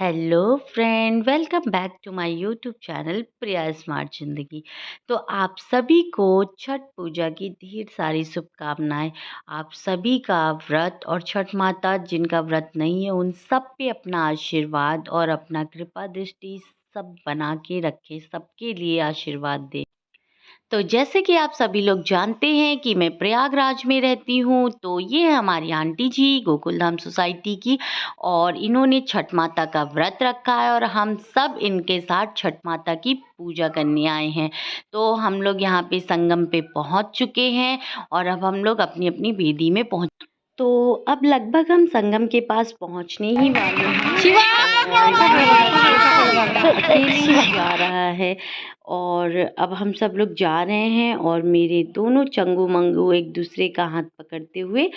Hello friend, welcome back to my YouTube channel Priya smart Zindagi. तो आप सभी को छठ पूजा की ढेर सारी शुभकामनाएं। आप सभी का व्रत और छठ माता जिनका व्रत नहीं है उन सब पे अपना आशीर्वाद और अपना कृपा दृष्टि सब बना के रखे, सबके लिए आशीर्वाद दे। तो जैसे कि आप सभी लोग जानते हैं कि मैं प्रयागराज में रहती हूँ, तो ये है हमारी आंटी जी गोकुलधाम सोसाइटी की, और इन्होंने छठ माता का व्रत रखा है और हम सब इनके साथ छठ माता की पूजा करने आए हैं। तो हम लोग यहाँ पे संगम पे पहुँच चुके हैं और अब हम लोग अपनी अपनी वेदी में पहुँच। तो अब लगभग हम संगम के पास पहुँचने ही वाले हैं और अकेले ही जा रहा है। और अब हम सब लोग जा रहे हैं और मेरे दोनों चंगू मंगू एक दूसरे का हाथ पकड़ते हुए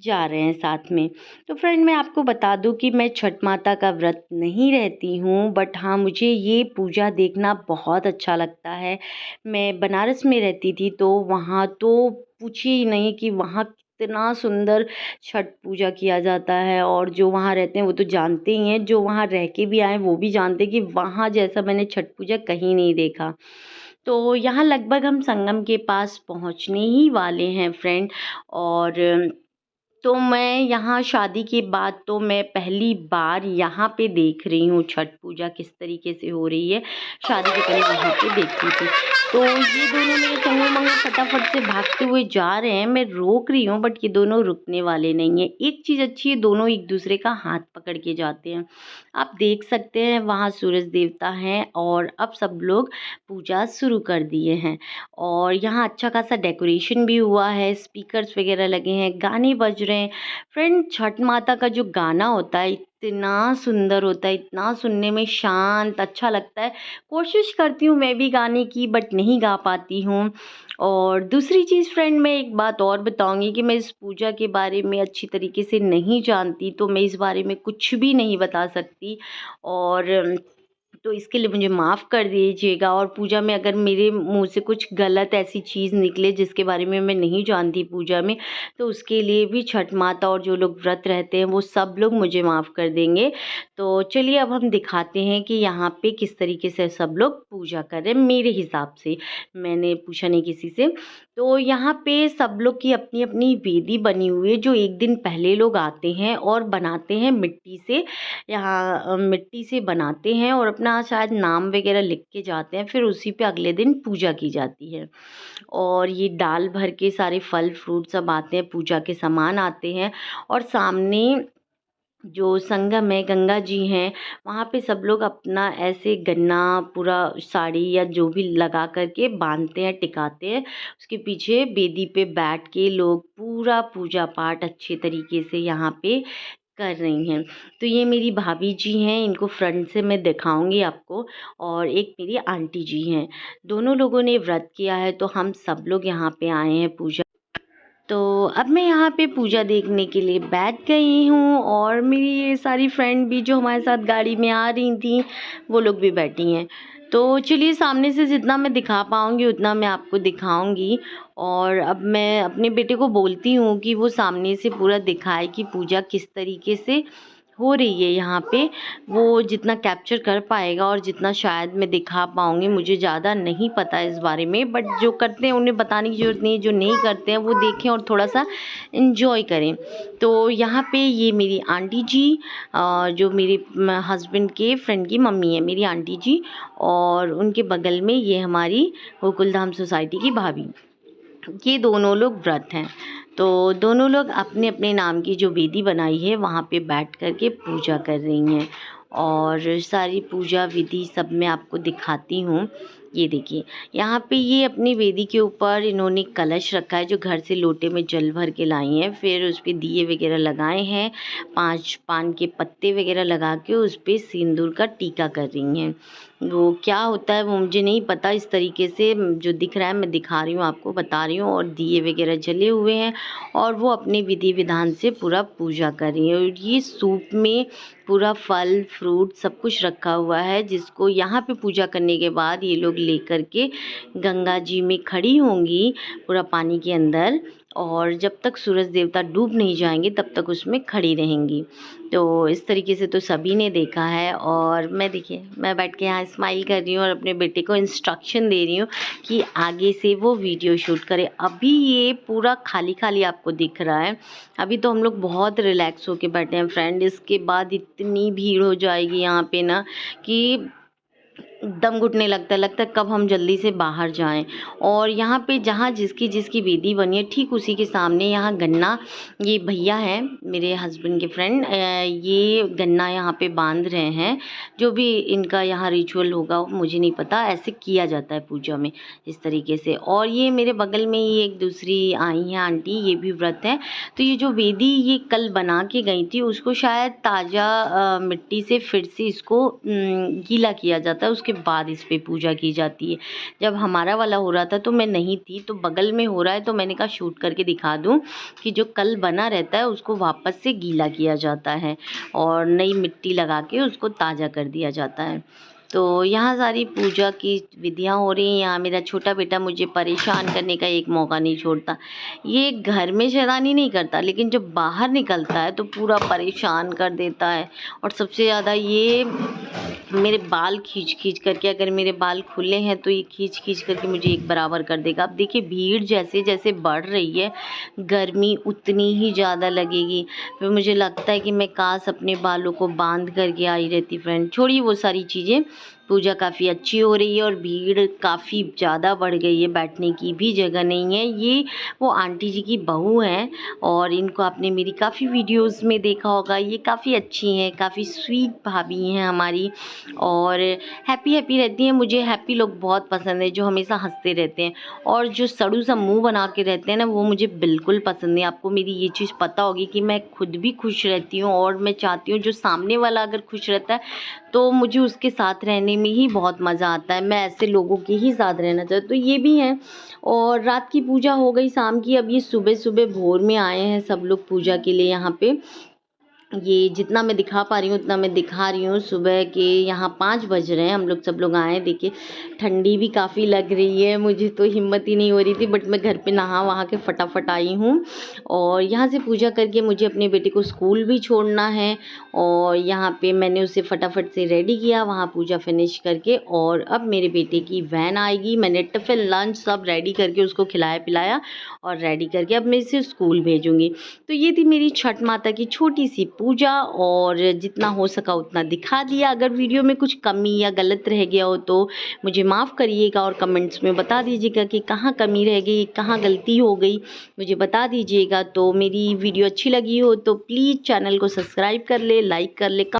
जा रहे हैं साथ में। तो फ्रेंड, मैं आपको बता दूं कि मैं छठ माता का व्रत नहीं रहती हूँ, बट हाँ मुझे ये पूजा देखना बहुत अच्छा लगता है। मैं बनारस में रहती थी तो वहाँ तो पूछिए ही नहीं कि वहाँ कितना सुंदर छठ पूजा किया जाता है। और जो वहाँ रहते हैं वो तो जानते ही हैं, जो वहाँ रह के भी आए वो भी जानते हैं कि वहाँ जैसा मैंने छठ पूजा कहीं नहीं देखा। तो यहाँ लगभग हम संगम के पास पहुँचने ही वाले हैं फ्रेंड। और तो मैं यहाँ शादी के बाद तो मैं पहली बार यहाँ पे देख रही हूँ छठ पूजा किस तरीके से हो रही है। शादी के पहले वहाँ पे देखती थी। तो ये दोनों मेरे चंगू मंगू फटाफट से भागते हुए जा रहे हैं, मैं रोक रही हूँ बट ये दोनों रुकने वाले नहीं हैं। एक चीज़ अच्छी है, दोनों एक दूसरे का हाथ पकड़ के जाते हैं। आप देख सकते हैं वहाँ सूरज देवता हैं और अब सब लोग पूजा शुरू कर दिए हैं। और यहाँ अच्छा खासा डेकोरेशन भी हुआ है, स्पीकर्स वगैरह लगे हैं, गाने बज रहे हैं। फ्रेंड, छठ माता का जो गाना होता है इतना सुंदर होता है, इतना सुनने में शांत अच्छा लगता है। कोशिश करती हूँ मैं भी गाने की, बट नहीं गा पाती हूँ। और दूसरी चीज़ फ्रेंड, मैं एक बात और बताऊंगी कि मैं इस पूजा के बारे में अच्छी तरीके से नहीं जानती, तो मैं इस बारे में कुछ भी नहीं बता सकती। और तो इसके लिए मुझे माफ़ कर दीजिएगा। और पूजा में अगर मेरे मुंह से कुछ गलत ऐसी चीज़ निकले जिसके बारे में मैं नहीं जानती पूजा में, तो उसके लिए भी छठ माता और जो लोग व्रत रहते हैं वो सब लोग मुझे माफ़ कर देंगे। तो चलिए अब हम दिखाते हैं कि यहाँ पे किस तरीके से सब लोग पूजा कर रहे हैं मेरे हिसाब से। मैंने पूछा नहीं किसी से। तो यहाँ पे सब लोग की अपनी अपनी वेदी बनी हुई है, जो एक दिन पहले लोग आते हैं और बनाते हैं मिट्टी से। यहाँ मिट्टी से बनाते हैं और अपना शायद नाम वगैरह लिख के जाते हैं, फिर उसी पे अगले दिन पूजा की जाती है। और ये डाल भर के सारे फल फ्रूट सब आते हैं, पूजा के सामान आते हैं। और सामने जो संगम है, गंगा जी हैं, वहाँ पे सब लोग अपना ऐसे गन्ना पूरा साड़ी या जो भी लगा करके बांधते हैं, टिकाते हैं। उसके पीछे वेदी पे बैठ के लोग पूरा पूजा पाठ अच्छे तरीके से यहाँ पे कर रही हैं। तो ये मेरी भाभी जी हैं, इनको फ्रंट से मैं दिखाऊंगी आपको। और एक मेरी आंटी जी हैं, दोनों लोगों ने व्रत किया है, तो हम सब लोग यहाँ पे आए हैं पूजा। तो अब मैं यहाँ पे पूजा देखने के लिए बैठ गई हूँ और मेरी ये सारी फ्रेंड भी जो हमारे साथ गाड़ी में आ रही थी वो लोग भी बैठी हैं। तो चलिए सामने से जितना मैं दिखा पाऊँगी उतना मैं आपको दिखाऊँगी। और अब मैं अपने बेटे को बोलती हूँ कि वो सामने से पूरा दिखाए कि पूजा किस तरीके से हो रही है यहाँ पे। वो जितना कैप्चर कर पाएगा और जितना शायद मैं दिखा पाऊँगी, मुझे ज़्यादा नहीं पता इस बारे में, बट जो करते हैं उन्हें बताने की ज़रूरत नहीं है, जो नहीं करते हैं वो देखें और थोड़ा सा इन्जॉय करें। तो यहाँ पे ये मेरी आंटी जी, जो मेरे हस्बैंड के फ्रेंड की मम्मी है मेरी आंटी जी, और उनके बगल में ये हमारी गोकुलधाम सोसाइटी की भाभी, ये दोनों लोग व्रत हैं। तो दोनों लोग अपने अपने नाम की जो वेदी बनाई है वहाँ पे बैठ कर के पूजा कर रही हैं। और सारी पूजा विधि सब मैं आपको दिखाती हूँ। ये देखिए, यहाँ पे ये अपनी वेदी के ऊपर इन्होंने कलश रखा है जो घर से लोटे में जल भर के लाई हैं। फिर उस पर दिए वगैरह लगाए हैं, 5 पान के पत्ते वगैरह लगा के उस पर सिंदूर का टीका कर रही हैं। वो क्या होता है वो मुझे नहीं पता, इस तरीके से जो दिख रहा है मैं दिखा रही हूँ आपको, बता रही हूँ। और दिए वगैरह जले हुए हैं और वो अपने विधि विधान से पूरा पूजा कर रही है। और ये सूप में पूरा फल फ्रूट सब कुछ रखा हुआ है, जिसको यहाँ पे पूजा करने के बाद ये लोग लेकर के गंगा जी में खड़ी होंगी पूरा पानी के अंदर। और जब तक सूरज देवता डूब नहीं जाएंगे तब तक उसमें खड़ी रहेंगी। तो इस तरीके से तो सभी ने देखा है। और मैं देखिए, मैं बैठ के यहाँ स्माइल कर रही हूँ और अपने बेटे को इंस्ट्रक्शन दे रही हूँ कि आगे से वो वीडियो शूट करे। अभी ये पूरा खाली खाली आपको दिख रहा है, अभी तो हम लोग बहुत रिलैक्स होके बैठे हैं फ्रेंड। इसके बाद इतनी भीड़ हो जाएगी यहाँ पे ना कि दम घुटने लगता है कब हम जल्दी से बाहर जाएं। और यहाँ पे जहाँ जिसकी जिसकी वेदी बनी है ठीक उसी के सामने यहाँ गन्ना, ये भैया हैं मेरे हस्बैंड के फ्रेंड, ये गन्ना यहाँ पे बांध रहे हैं। जो भी इनका यहाँ रिचुअल होगा मुझे नहीं पता, ऐसे किया जाता है पूजा में इस तरीके से। और ये मेरे बगल में ही एक दूसरी आई हैं आंटी, ये भी व्रत है। तो ये जो वेदी ये कल बना के गई थी उसको शायद ताज़ा मिट्टी से फिर से इसको गीला किया जाता है, उसके बाद इस पे पूजा की जाती है। जब हमारा वाला हो रहा था तो मैं नहीं थी, तो बगल में हो रहा है तो मैंने कहा शूट करके दिखा दूं कि जो कल बना रहता है उसको वापस से गीला किया जाता है और नई मिट्टी लगा के उसको ताज़ा कर दिया जाता है। तो यहाँ सारी पूजा की विधियाँ हो रही हैं। यहाँ मेरा छोटा बेटा मुझे परेशान करने का एक मौका नहीं छोड़ता। ये घर में शैतानी नहीं करता, लेकिन जब बाहर निकलता है तो पूरा परेशान कर देता है। और सबसे ज़्यादा ये मेरे बाल खींच खींच करके, अगर मेरे बाल खुले हैं तो ये खींच खींच करके मुझे एक बराबर कर देगा। अब देखिए भीड़ जैसे जैसे बढ़ रही है, गर्मी उतनी ही ज़्यादा लगेगी। फिर मुझे लगता है कि मैं काश अपने बालों को बांध करके आई रहती फ्रेंड। छोड़िए वो सारी चीज़ें, पूजा काफ़ी अच्छी हो रही है और भीड़ काफ़ी ज़्यादा बढ़ गई है, बैठने की भी जगह नहीं है। ये वो आंटी जी की बहू हैं और इनको आपने मेरी काफ़ी वीडियोस में देखा होगा। ये काफ़ी अच्छी हैं, काफ़ी स्वीट भाभी हैं हमारी और हैप्पी हैप्पी रहती हैं। मुझे हैप्पी लोग बहुत पसंद है, जो हमेशा हंसते रहते हैं। और जो सड़ू सा मुँह बना के रहते हैं ना, वो मुझे बिल्कुल पसंद नहीं। आपको मेरी ये चीज़ पता होगी कि मैं खुद भी खुश रहती हूँ और मैं चाहती हूँ जो सामने वाला अगर खुश रहता है तो मुझे उसके साथ रहने में ही बहुत मज़ा आता है। मैं ऐसे लोगों के ही साथ रहना चाहती हूँ। तो ये भी हैं। और रात की पूजा हो गई शाम की, अब ये सुबह सुबह भोर में आए हैं सब लोग पूजा के लिए यहाँ पे। ये जितना मैं दिखा पा रही हूँ उतना मैं दिखा रही हूँ। सुबह के यहाँ 5 बज रहे हैं, हम लोग सब लोग आए। देखिए ठंडी भी काफ़ी लग रही है, मुझे तो हिम्मत ही नहीं हो रही थी, बट मैं घर पे नहा वहाँ के फटाफट आई हूँ। और यहाँ से पूजा करके मुझे अपने बेटे को स्कूल भी छोड़ना है और यहाँ पे मैंने उसे फटाफट से रेडी किया वहाँ पूजा फिनिश करके। और अब मेरे बेटे की वैन आएगी, मैंने टिफ़िन लंच सब रेडी करके उसको खिलाया पिलाया और रेडी करके अब मैं इसे स्कूल भेजूँगी। तो ये थी मेरी छठ माता की छोटी सी पूजा और जितना हो सका उतना दिखा दिया। अगर वीडियो में कुछ कमी या गलत रह गया हो तो मुझे माफ़ करिएगा और कमेंट्स में बता दीजिएगा कि कहाँ कमी रह गई, कहाँ गलती हो गई, मुझे बता दीजिएगा। तो मेरी वीडियो अच्छी लगी हो तो प्लीज़ चैनल को सब्सक्राइब कर ले, लाइक कर ले।